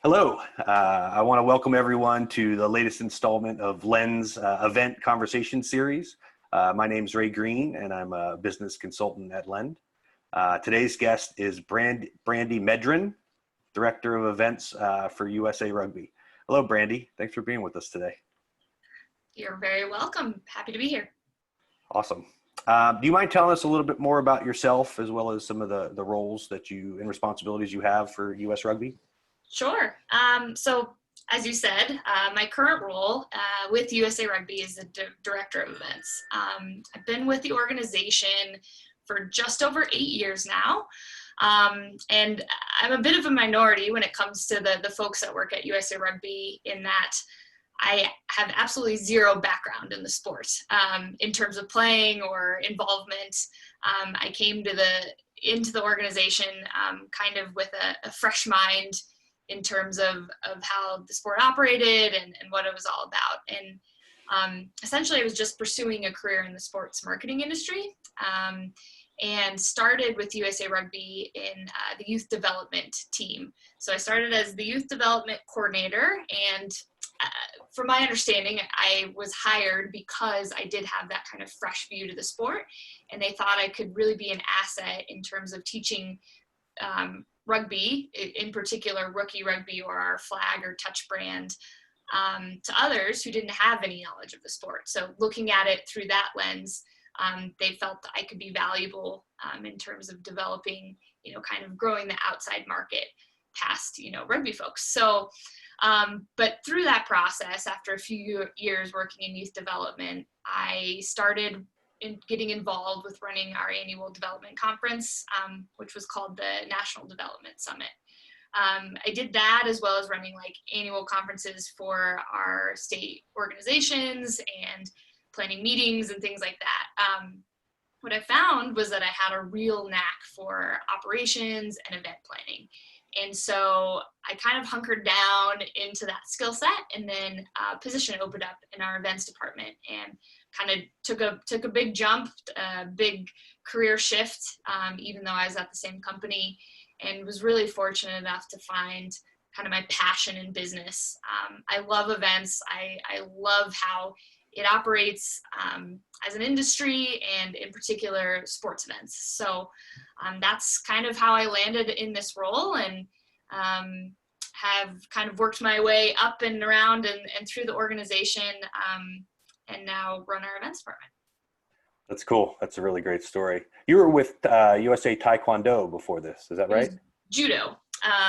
Hello. I want to welcome everyone to the latest installment of Len's event conversation series. My name is Ray Green, and I'm a business consultant at Len. Today's guest is Brandy Medran, Director of Events for USA Rugby. Hello, Brandy. Thanks for being with us today. You're very welcome. Happy to be here. Awesome. Do you mind telling us a little bit more about yourself, as well as some of the roles that you and responsibilities you have for US Rugby? Sure. So as you said, my current role with USA Rugby is the Director of Events. I've been with the organization for just over 8 years now. And I'm a bit of a minority when it comes to the folks that work at USA Rugby, in that I have absolutely zero background in the sport in terms of playing or involvement. I came into the organization kind of with a fresh mind in terms of how the sport operated and what it was all about. And essentially I was just pursuing a career in the sports marketing industry, and started with USA Rugby in the youth development team. So I started as the youth development coordinator, and from my understanding, I was hired because I did have that kind of fresh view to the sport, and they thought I could really be an asset in terms of teaching rugby, in particular rookie rugby or our flag or touch brand, to others who didn't have any knowledge of the sport. So looking at it through that lens, they felt that I could be valuable in terms of developing, kind of growing the outside market past, rugby folks. So, but through that process, after a few years working in youth development, I started getting involved with running our annual development conference, which was called the National Development Summit. I did that, as well as running annual conferences for our state organizations and planning meetings and things like that. What I found was that I had a real knack for operations and event planning. And so I kind of hunkered down into that skill set, and then a position opened up in our events department, and kind of took a big jump, a big career shift, even though I was at the same company, and was really fortunate enough to find kind of my passion in business. I love events. I love how it operates as an industry, and in particular sports events. So that's kind of how I landed in this role, and have kind of worked my way up and around and through the organization, and now run our events department. That's cool. That's a really great story. You were with USA Taekwondo before this, is that right? Judo.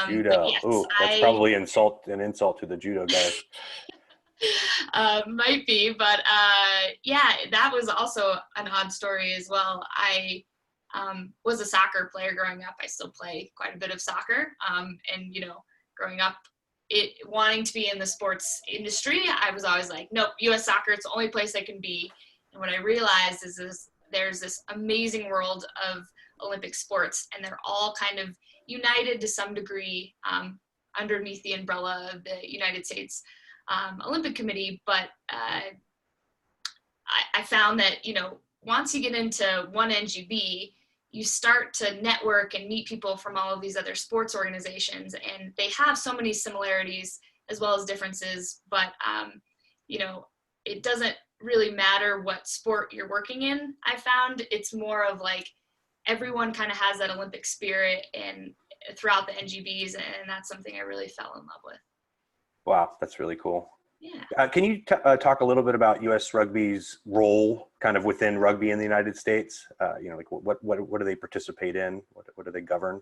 Judo. Yes, Ooh, that's probably an insult to the judo guys. Might be, but yeah, that was also an odd story as well. I was a soccer player growing up. I still play quite a bit of soccer, and growing up, wanting to be in the sports industry, I was always like, nope, U.S. soccer, it's the only place I can be. And what I realized is there's this amazing world of Olympic sports, and they're all kind of united to some degree underneath the umbrella of the United States Olympic Committee. But I found that, once you get into one NGB, you start to network and meet people from all of these other sports organizations, and they have so many similarities as well as differences, but it doesn't really matter what sport you're working in. I found it's more of everyone kind of has that Olympic spirit and throughout the NGBs, and that's something I really fell in love with. Wow, that's really cool. Yeah. Can you talk a little bit about U.S. Rugby's role kind of within rugby in the United States? What do they participate in? What do they govern?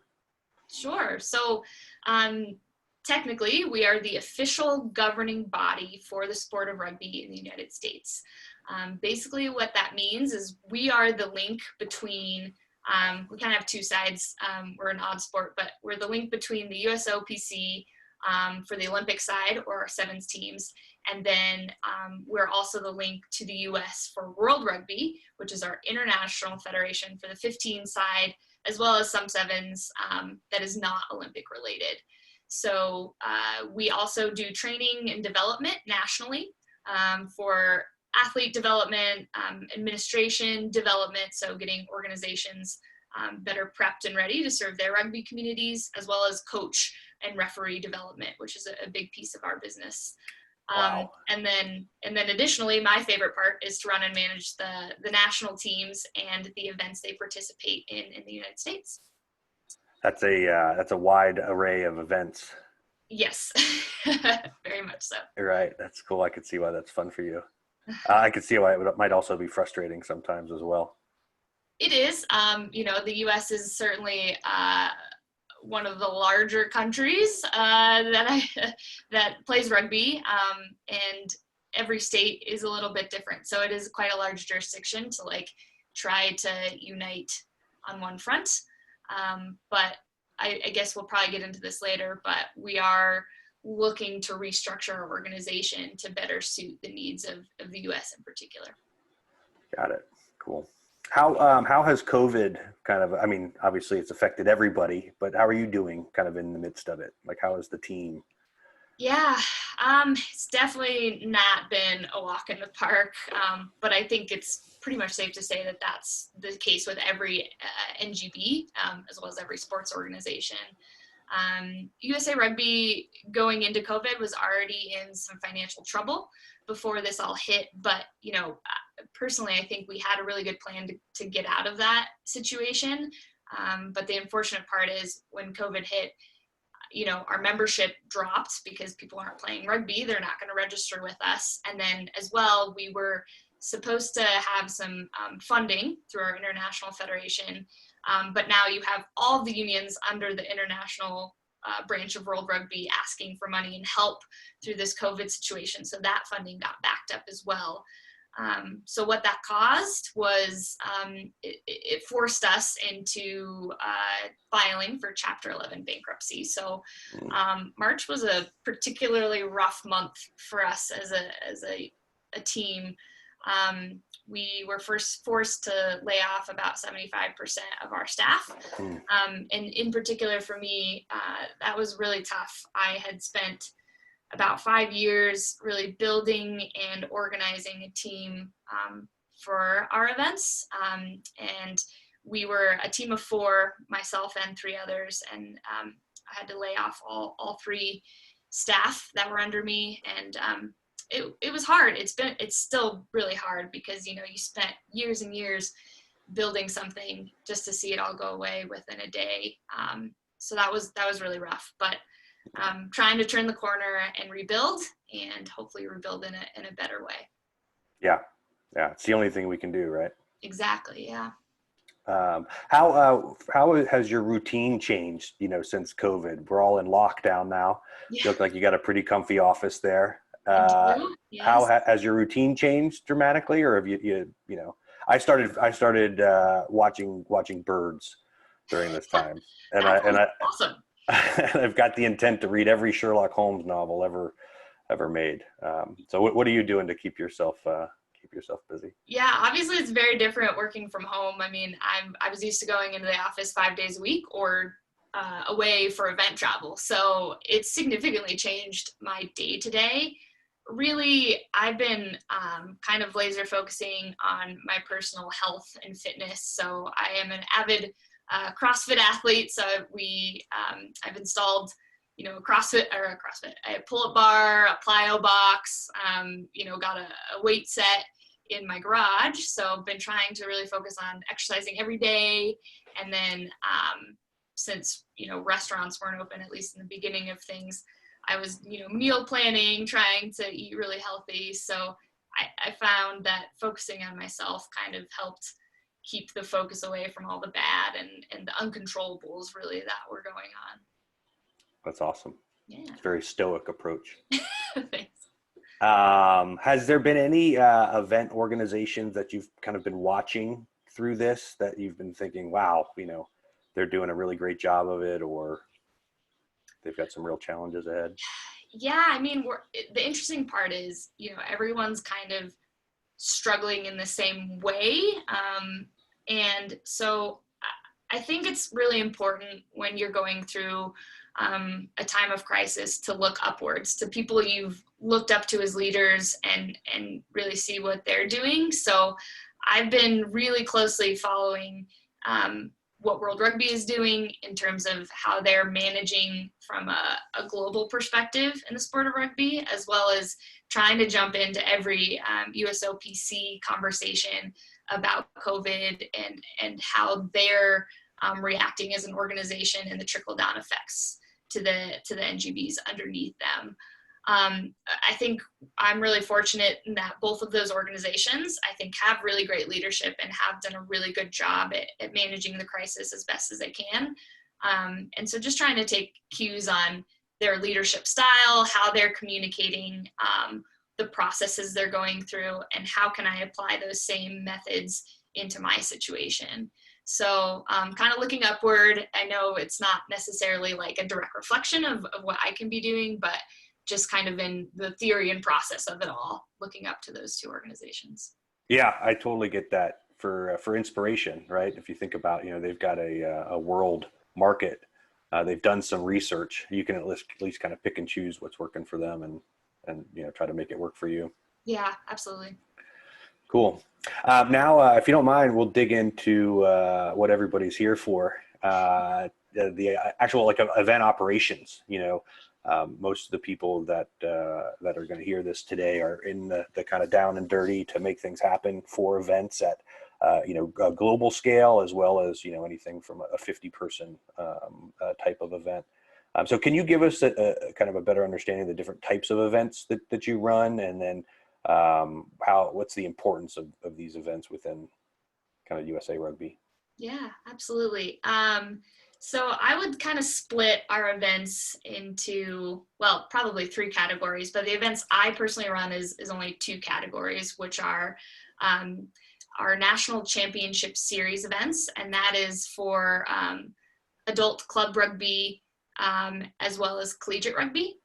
Sure. So technically, we are the official governing body for the sport of rugby in the United States. Basically, what that means is we are the link between, we kind of have two sides. We're an odd sport, but we're the link between the USOPC for the Olympic side, or our sevens teams. And then we're also the link to the US for World Rugby, which is our international federation for the 15 side, as well as some sevens that is not Olympic related. So we also do training and development nationally for athlete development, administration development, so getting organizations better prepped and ready to serve their rugby communities, as well as coach and referee development, which is a big piece of our business. Wow. And then additionally, my favorite part is to run and manage the national teams and the events they participate in the United States. That's a wide array of events. Yes, very much so. Right. That's cool. I could see why that's fun for you. I could see why it might also be frustrating sometimes as well. It is. The U.S. is certainly one of the larger countries that plays rugby, and every state is a little bit different. So it is quite a large jurisdiction to try to unite on one front. But I guess we'll probably get into this later, but we are looking to restructure our organization to better suit the needs of the U.S. in particular. Got it. Cool. How has COVID obviously it's affected everybody, but how are you doing kind of in the midst of it? How is the team? Yeah, it's definitely not been a walk in the park, but I think it's pretty much safe to say that that's the case with every NGB, as well as every sports organization. USA Rugby going into COVID was already in some financial trouble before this all hit, but personally, I think we had a really good plan to get out of that situation. But the unfortunate part is when COVID hit, our membership dropped because people aren't playing rugby. They're not going to register with us. And then as well, we were supposed to have some funding through our international federation. But now you have all the unions under the international branch of World Rugby asking for money and help through this COVID situation. So that funding got backed up as well. So what that caused was it forced us into filing for Chapter 11 bankruptcy. So March was a particularly rough month for us as a team. We were first forced to lay off about 75% of our staff. And in particular for me, that was really tough. I had spent about 5 years really building and organizing a team for our events. And we were a team of 4, myself and 3 others. And I had to lay off all 3 staff that were under me. And it was hard. It's still really hard because, you spent years and years building something just to see it all go away within a day. So that was really rough, but trying to turn the corner and rebuild, and hopefully rebuild in a better way. Yeah. It's the only thing we can do, right? Exactly. Yeah. How has your routine changed, since COVID? We're all in lockdown now. Yeah. You look like you got a pretty comfy office there. Yes. How has your routine changed dramatically, or have you I started watching birds during this time, and awesome. I've got the intent to read every Sherlock Holmes novel ever made. So what are you doing to keep yourself busy? Yeah, obviously it's very different working from home. I mean, I was used to going into the office 5 days a week or away for event travel. So it's significantly changed my day to day. Really, I've been kind of laser focusing on my personal health and fitness. So I am an avid CrossFit athlete. So I've installed, a pull-up bar, a plyo box, got a weight set in my garage. So I've been trying to really focus on exercising every day. And then since, restaurants weren't open, at least in the beginning of things, I was, meal planning, trying to eat really healthy. So I found that focusing on myself kind of helped keep the focus away from all the bad and the uncontrollables really that were going on. That's awesome. Yeah. It's a very stoic approach. Thanks. Has there been any event organizations that you've kind of been watching through this that you've been thinking, wow, they're doing a really great job of it, or they've got some real challenges ahead? Yeah, I mean, the interesting part is, everyone's kind of struggling in the same way. And so I think it's really important when you're going through a time of crisis to look upwards to people you've looked up to as leaders and really see what they're doing. So I've been really closely following what World Rugby is doing in terms of how they're managing from a global perspective in the sport of rugby, as well as trying to jump into every USOPC conversation about COVID and how they're reacting as an organization and the trickle-down effects to the NGBs underneath them. I think I'm really fortunate in that both of those organizations, I think, have really great leadership and have done a really good job at managing the crisis as best as they can. And so just trying to take cues on their leadership style, how they're communicating, the processes they're going through, and how can I apply those same methods into my situation. So kind of looking upward. I know it's not necessarily like a direct reflection of what I can be doing, but just kind of in the theory and process of it all, looking up to those two organizations. Yeah, I totally get that for inspiration, right? If you think about, they've got a world market, they've done some research. You can at least kind of pick and choose what's working for them and try to make it work for you. Yeah, absolutely. Cool. Now, if you don't mind, we'll dig into what everybody's here for. The actual event operations. Most of the people that are going to hear this today are in the kind of down and dirty to make things happen for events at a global scale, as well as anything from a 50-person type of event. So can you give us a kind of a better understanding of the different types of events that you run, and then what's the importance of these events within kind of USA Rugby? Yeah, absolutely. So I would kind of split our events into, well, probably 3 categories, but the events I personally run is only 2 categories, which are our National Championship Series events, and that is for adult club rugby as well as collegiate rugby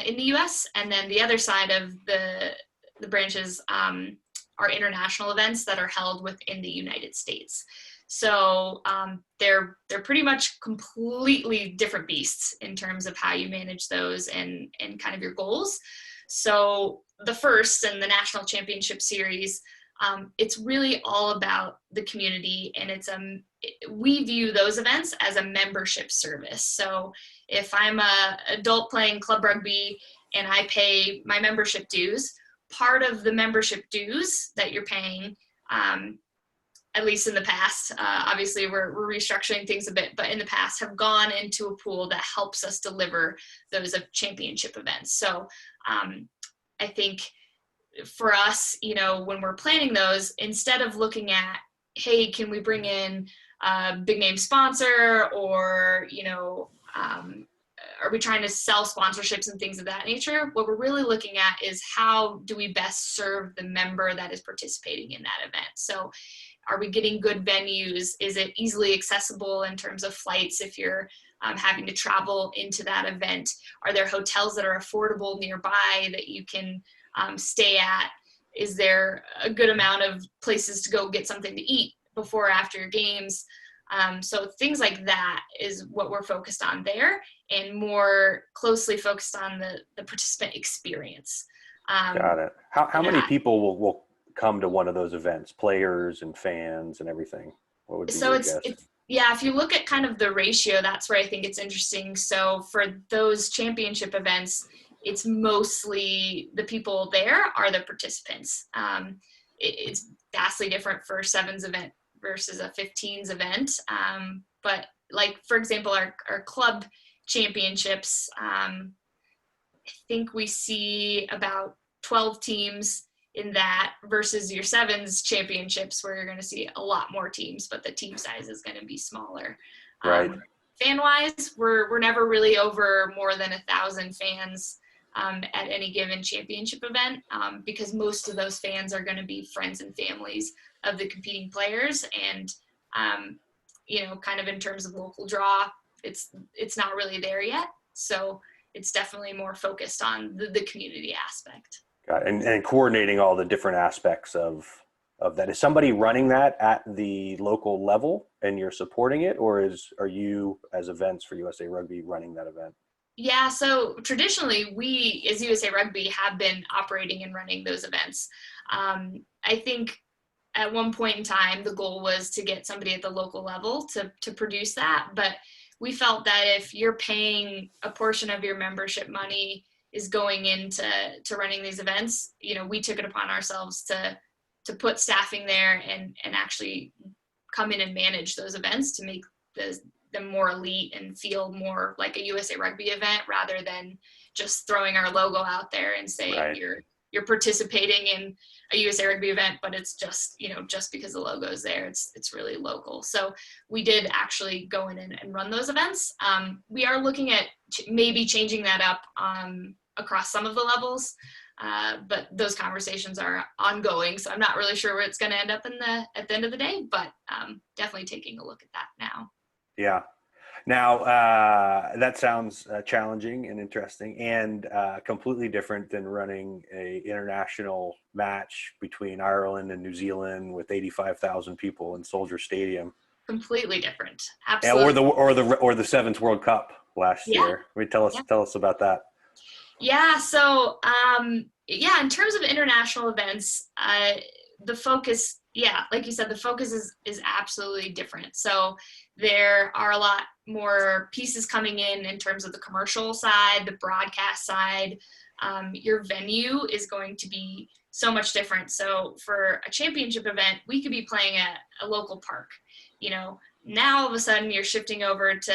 in the US. And then the other side of the branches are international events that are held within the United States. So they're pretty much completely different beasts in terms of how you manage those and kind of your goals. So the first and the National Championship Series, it's really all about the community, and we view those events as a membership service. So if I'm an adult playing club rugby and I pay my membership dues, part of the membership dues that you're paying, at least in the past, obviously we're restructuring things a bit, but in the past have gone into a pool that helps us deliver those championship events. So I think for us, when we're planning those, instead of looking at, hey, can we bring in a big name sponsor, or, are we trying to sell sponsorships and things of that nature? What we're really looking at is how do we best serve the member that is participating in that event. So are we getting good venues? Is it easily accessible in terms of flights if you're having to travel into that event? Are there hotels that are affordable nearby that you can stay at? Is there a good amount of places to go get something to eat before or after your games? So things like that is what we're focused on there, and more closely focused on the participant experience. Got it. How many people will come to one of those events, players and fans and everything? What would be your guess? Yeah, if you look at kind of the ratio, that's where I think it's interesting. So for those championship events, it's mostly the people there are the participants. It's vastly different for a 7s event versus a 15s event. But like, for example, our club championships, I think we see about 12 teams in that versus your 7s championships, where you're going to see a lot more teams, but the team size is going to be smaller. Right. Fan wise, we're never really over more than 1,000 fans at any given championship event, because most of those fans are going to be friends and families of the competing players. And, kind of in terms of local draw, it's not really there yet. So it's definitely more focused on the community aspect. Got it. And coordinating all the different aspects of that. Is somebody running that at the local level and you're supporting it, or are you as events for USA Rugby running that event? Yeah, so traditionally we as USA Rugby have been operating and running those events. I think at one point in time, the goal was to get somebody at the local level to produce that. But we felt that if you're paying a portion of your membership money is going into running these events, we took it upon ourselves to put staffing there and actually come in and manage those events to make them more elite and feel more like a USA Rugby event rather than just throwing our logo out there and saying Right. you're participating in a USA Rugby event, but it's just, just because the logo is there, it's really local. So we did actually go in and run those events. We are looking at maybe changing that up across some of the levels, but those conversations are ongoing. So I'm not really sure where it's going to end up at the end of the day, but definitely taking a look at that now. Yeah. Now, that sounds challenging and interesting and completely different than running a international match between Ireland and New Zealand with 85,000 people in Soldier Stadium. Completely different. Absolutely. Or the Sevens World Cup last year. Tell us about that. Yeah. So, in terms of international events, the focus, like you said, the focus is absolutely different. So there are a lot more pieces coming in terms of the commercial side, the broadcast side. Your venue is going to be so much different. So for a championship event, we could be playing at a local park. Now all of a sudden you're shifting over to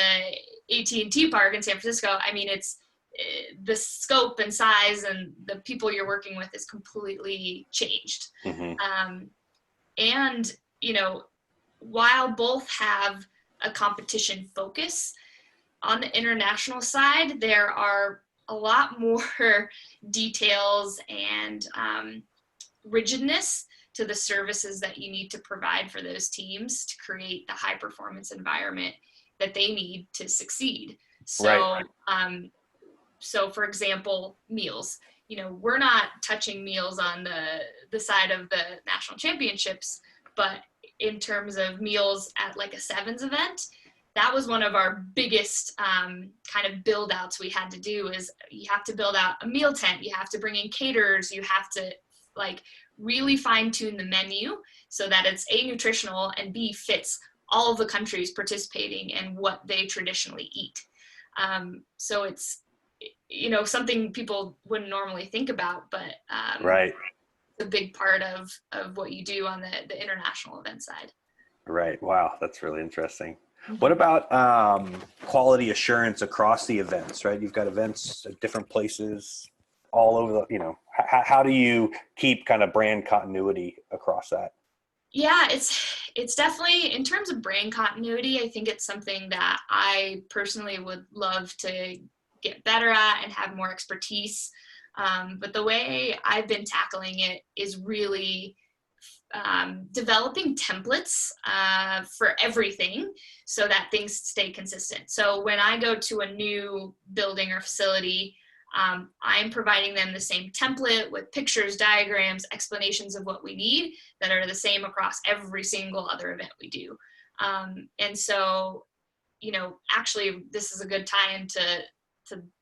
AT&T Park in San Francisco. I mean, it's the scope and size and the people you're working with is completely changed. Mm-hmm. And, while both have a competition focus, on the international side, there are a lot more details and rigidness to the services that you need to provide for those teams to create the high performance environment that they need to succeed. So, right. So for example, meals, we're not touching meals on the side of the national championships, but in terms of meals at like a sevens event, that was one of our biggest kind of build outs we had to do. Is you have to build out a meal tent, you have to bring in caterers, you have to really fine tune the menu so that it's A, nutritional, and B, fits all of the countries participating and what they traditionally eat. So it's, something people wouldn't normally think about, but right. it's a big part of what you do on the international event side. Right. Wow. That's really interesting. What about quality assurance across the events, right? You've got events at different places all over how do you keep kind of brand continuity across that? Yeah, it's definitely, in terms of brand continuity, I think it's something that I personally would love to get better at and have more expertise. But the way I've been tackling it is really developing templates for everything so that things stay consistent. So when I go to a new building or facility, I'm providing them the same template with pictures, diagrams, explanations of what we need that are the same across every single other event we do. And so, actually this is a good tie into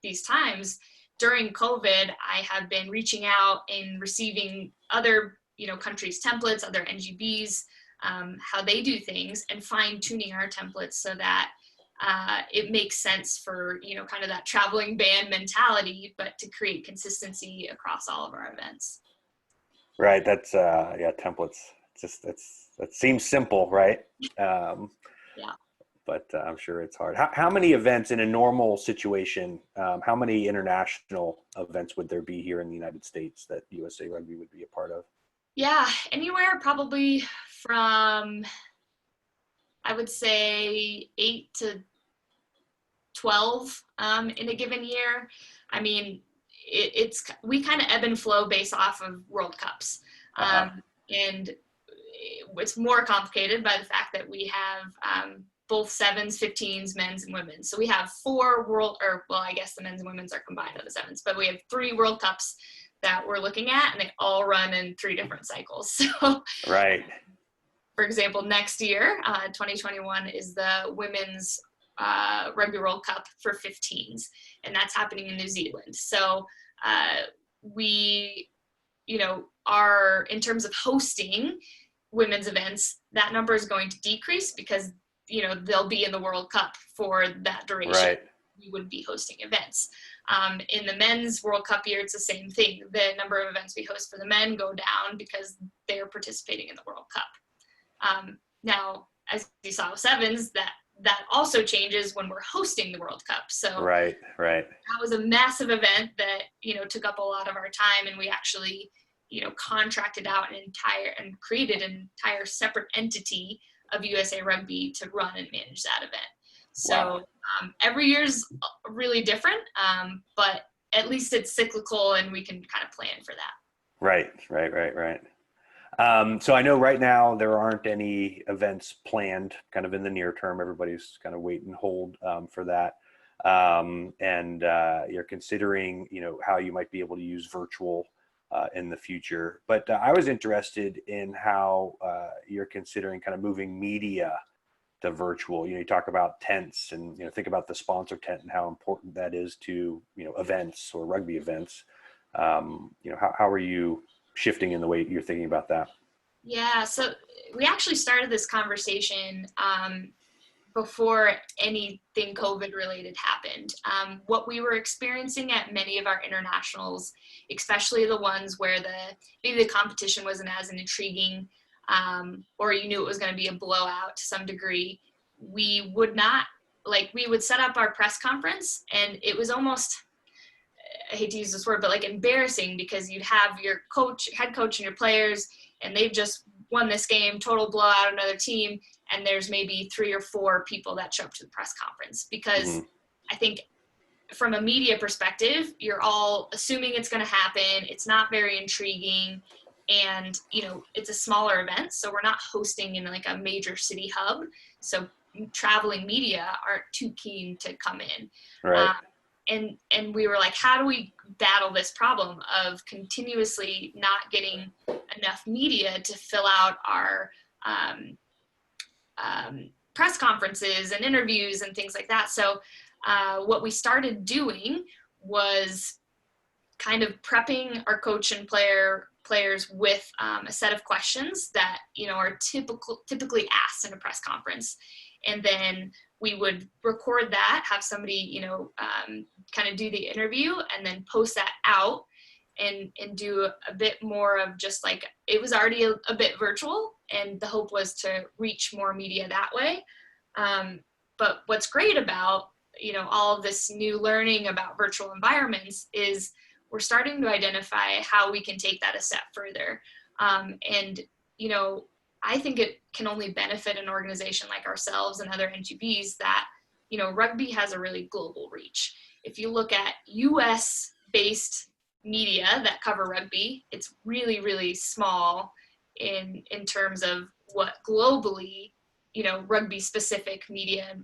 these times. During COVID, I have been reaching out and receiving other countries' templates, other NGBs, how they do things, and fine tuning our templates so that it makes sense for, kind of that traveling band mentality, but to create consistency across all of our events. Right. That's, templates. That seems simple, right? Yeah. But I'm sure it's hard. How many events in a normal situation, how many international events would there be here in the United States that USA Rugby would be a part of? Yeah, anywhere probably from, I would say 8 to 12 in a given year. I mean, we kind of ebb and flow based off of World Cups. And it's more complicated by the fact that we have both sevens, 15s, men's and women's. So we have 4 I guess the men's and women's are combined on the sevens, but we have 3 World Cups that we're looking at, and they all run in 3 different cycles. So, right. For example, next year, 2021 is the women's Rugby World Cup for 15s, and that's happening in New Zealand. So we, are, in terms of hosting, women's events, that number is going to decrease because, they'll be in the World Cup for that duration. Right. We wouldn't be hosting events. In the men's World Cup year, it's the same thing. The number of events we host for the men go down because they're participating in the World Cup. Now, as you saw with sevens, that also changes when we're hosting the World Cup. So right. that was a massive event that, took up a lot of our time, and we actually, contracted out and created an entire separate entity of USA Rugby to run and manage that event. So every year's really different, but at least it's cyclical and we can kind of plan for that. Right. So I know right now there aren't any events planned kind of in the near term. Everybody's kind of wait and hold for that. And you're considering, how you might be able to use virtual in the future. But I was interested in how you're considering kind of moving media to virtual. You talk about tents and, think about the sponsor tent and how important that is to, events or rugby events. How are you shifting in the way you're thinking about that? Yeah, so we actually started this conversation before anything COVID related happened. What we were experiencing at many of our internationals, especially the ones where maybe the competition wasn't as intriguing, or you knew it was going to be a blowout to some degree, we would set up our press conference, and it was almost, I hate to use this word, but like embarrassing, because you'd have your head coach and your players, and they've just won this game, total blowout, another team, and there's maybe 3 or 4 people that show up to the press conference, because I think from a media perspective, you're all assuming it's going to happen. It's not very intriguing, and it's a smaller event, so we're not hosting in like a major city hub, so traveling media aren't too keen to come in. Right. And we were like, how do we battle this problem of continuously not getting enough media to fill out our press conferences and interviews and things like that? So what we started doing was kind of prepping our coach and players with a set of questions that are typically asked in a press conference, and then we would record that, have somebody kind of do the interview, and then post that out and do a bit more of just like, it was already a bit virtual, and the hope was to reach more media that way. But what's great about all of this new learning about virtual environments is we're starting to identify how we can take that a step further. And I think it can only benefit an organization like ourselves and other NGBs that, rugby has a really global reach. If you look at US based media that cover rugby, it's really, really small in terms of what globally, rugby specific media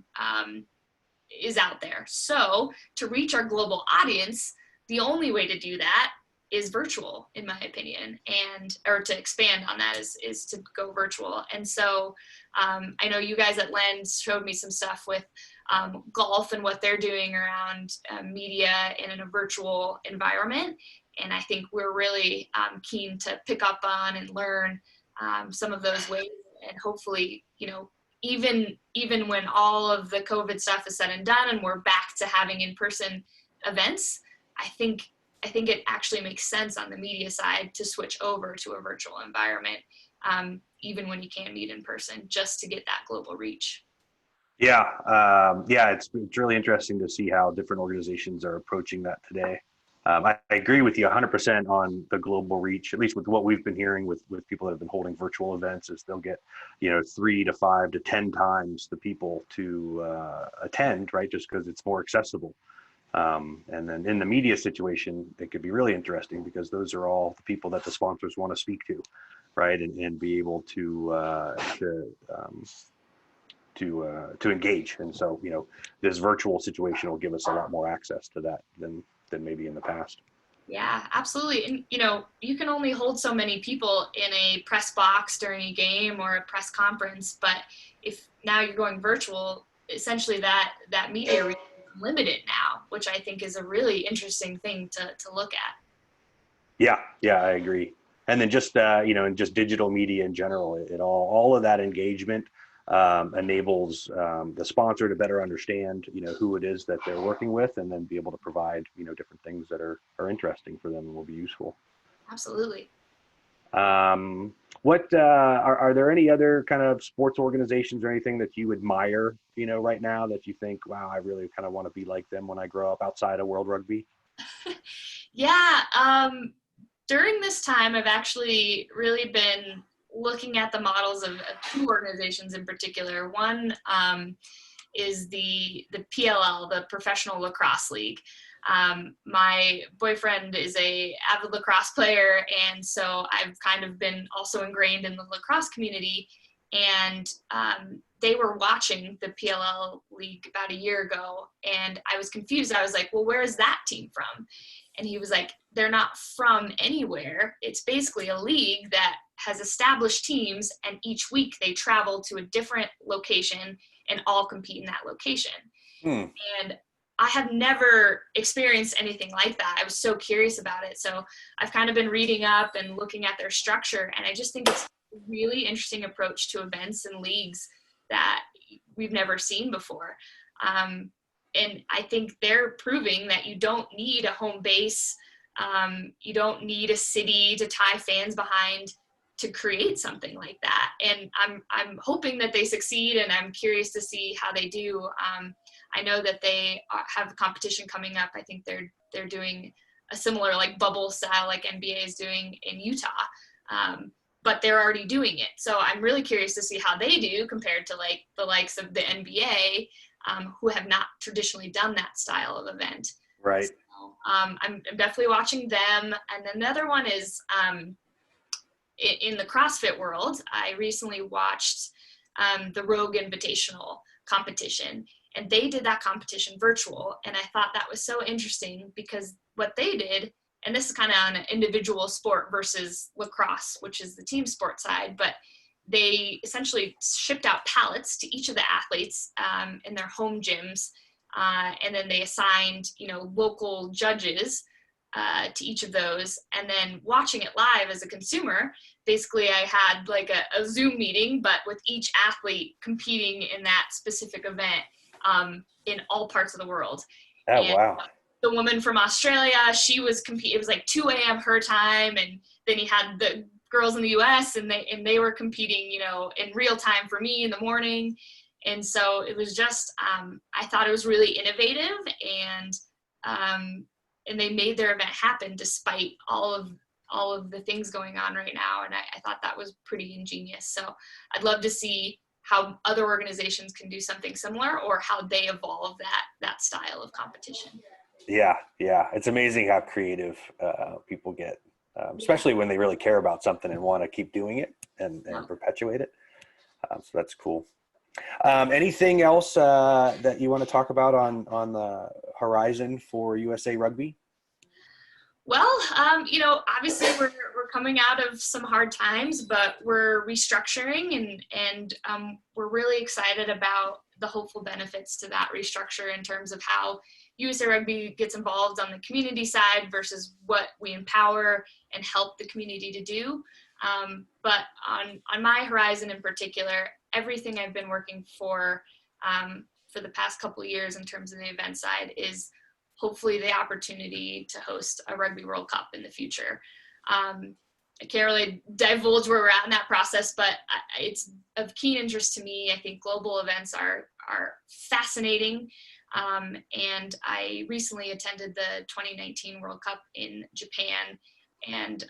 is out there. So to reach our global audience, the only way to do that is virtual, in my opinion, or to expand on that is to go virtual. And so I know you guys at Lens showed me some stuff with golf and what they're doing around media in a virtual environment. And I think we're really keen to pick up on and learn some of those ways. And hopefully, even when all of the COVID stuff is said and done and we're back to having in-person events, I think it actually makes sense on the media side to switch over to a virtual environment, even when you can't meet in person, just to get that global reach. Yeah. It's really interesting to see how different organizations are approaching that today. I agree with you 100% on the global reach, at least with what we've been hearing with people that have been holding virtual events, is they'll get, 3 to 5 to 10 times the people to attend, right? Just because it's more accessible. And then in the media situation, it could be really interesting because those are all the people that the sponsors want to speak to, right? And be able to engage. And so, this virtual situation will give us a lot more access to that than maybe in the past. Yeah, absolutely. And, you can only hold so many people in a press box during a game or a press conference. But if now you're going virtual, essentially that media reach is limited now, which I think is a really interesting thing to look at. Yeah, I agree. And then just, and just digital media in general, all of that engagement enables the sponsor to better understand, who it is that they're working with, and then be able to provide, different things that are interesting for them and will be useful. Absolutely. What are there any other kind of sports organizations or anything that you admire, right now that you think, wow, I really kind of want to be like them when I grow up outside of World Rugby? Yeah. During this time, I've actually really been looking at the models of two organizations in particular. One is the PLL, the Professional Lacrosse League. My boyfriend is a avid lacrosse player, and so I've kind of been also ingrained in the lacrosse community. And they were watching the PLL league about a year ago, and I was confused. I was like, well, where is that team from? And he was like, they're not from anywhere. It's basically a league that has established teams, and each week they travel to a different location and all compete in that location. And I have never experienced anything like that. I was so curious about it. So I've kind of been reading up and looking at their structure, and I just think it's a really interesting approach to events and leagues that we've never seen before. And I think they're proving that you don't need a home base. You don't need a city to tie fans behind to create something like that. And I'm hoping that they succeed, and I'm curious to see how they do. I know that they have a competition coming up. I think they're doing a similar like bubble style like NBA is doing in Utah. But they're already doing it. So I'm really curious to see how they do compared to like the likes of the NBA, who have not traditionally done that style of event. Right. So, I'm definitely watching them. And then the other one is in the CrossFit world. I recently watched the Rogue Invitational competition, and they did that competition virtual. And I thought that was so interesting because what they did, and this is kind of on an individual sport versus lacrosse, which is the team sport side, but they essentially shipped out pallets to each of the athletes in their home gyms. And then they assigned, local judges to each of those. And then watching it live as a consumer, basically I had like a Zoom meeting, but with each athlete competing in that specific event in all parts of the world. Oh, And wow. the woman from Australia, she was competing. It was like 2 a.m. her time, and then you had the girls in the U.S. and they were competing, in real time for me in the morning. And so it was just, I thought it was really innovative, and they made their event happen despite all of the things going on right now. And I thought that was pretty ingenious. So I'd love to see how other organizations can do something similar, or how they evolve that style of competition. Yeah. It's amazing how creative people get, especially when they really care about something and want to keep doing it and perpetuate it. So that's cool. Anything else that you want to talk about on the horizon for USA Rugby? Well, obviously we're coming out of some hard times, but we're restructuring, and we're really excited about the hopeful benefits to that restructure in terms of how USA Rugby gets involved on the community side versus what we empower and help the community to do. But on my horizon in particular, everything I've been working for the past couple of years in terms of the event side is hopefully the opportunity to host a Rugby World Cup in the future. I can't really divulge where we're at in that process, but it's of keen interest to me. I think global events are fascinating. And I recently attended the 2019 World Cup in Japan, and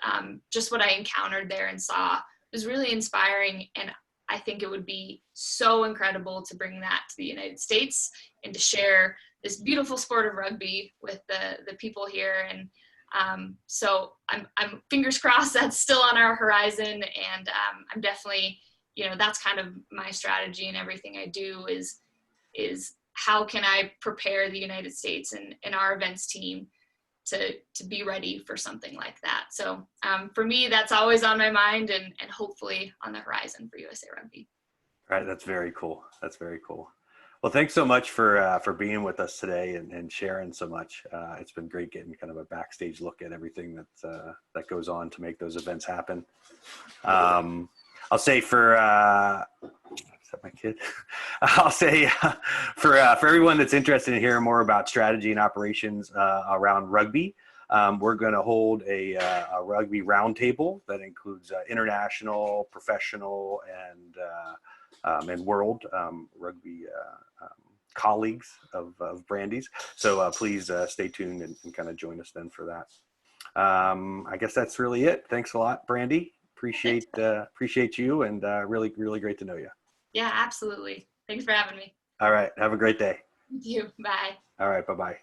just what I encountered there and saw was really inspiring. And I think it would be so incredible to bring that to the United States and to share this beautiful sport of rugby with the people here. And so I'm fingers crossed that's still on our horizon. And I'm definitely, that's kind of my strategy, and everything I do is how can I prepare the United States and our events team to be ready for something like that. So for me, that's always on my mind, and hopefully on the horizon for USA Rugby. Right. That's very cool. Well, thanks so much for being with us today and sharing so much. It's been great getting kind of a backstage look at everything that goes on to make those events happen. I'll say is that my kid? I'll say for everyone that's interested in hearing more about strategy and operations around rugby, we're going to hold a rugby roundtable that includes international, professional, and world rugby colleagues of Brandy's. So please stay tuned and kind of join us then for that. I guess that's really it. Thanks a lot, Brandy. Appreciate you, and really, really great to know you. Yeah, absolutely. Thanks for having me. All right. Have a great day. You. Bye. All right. Bye-bye.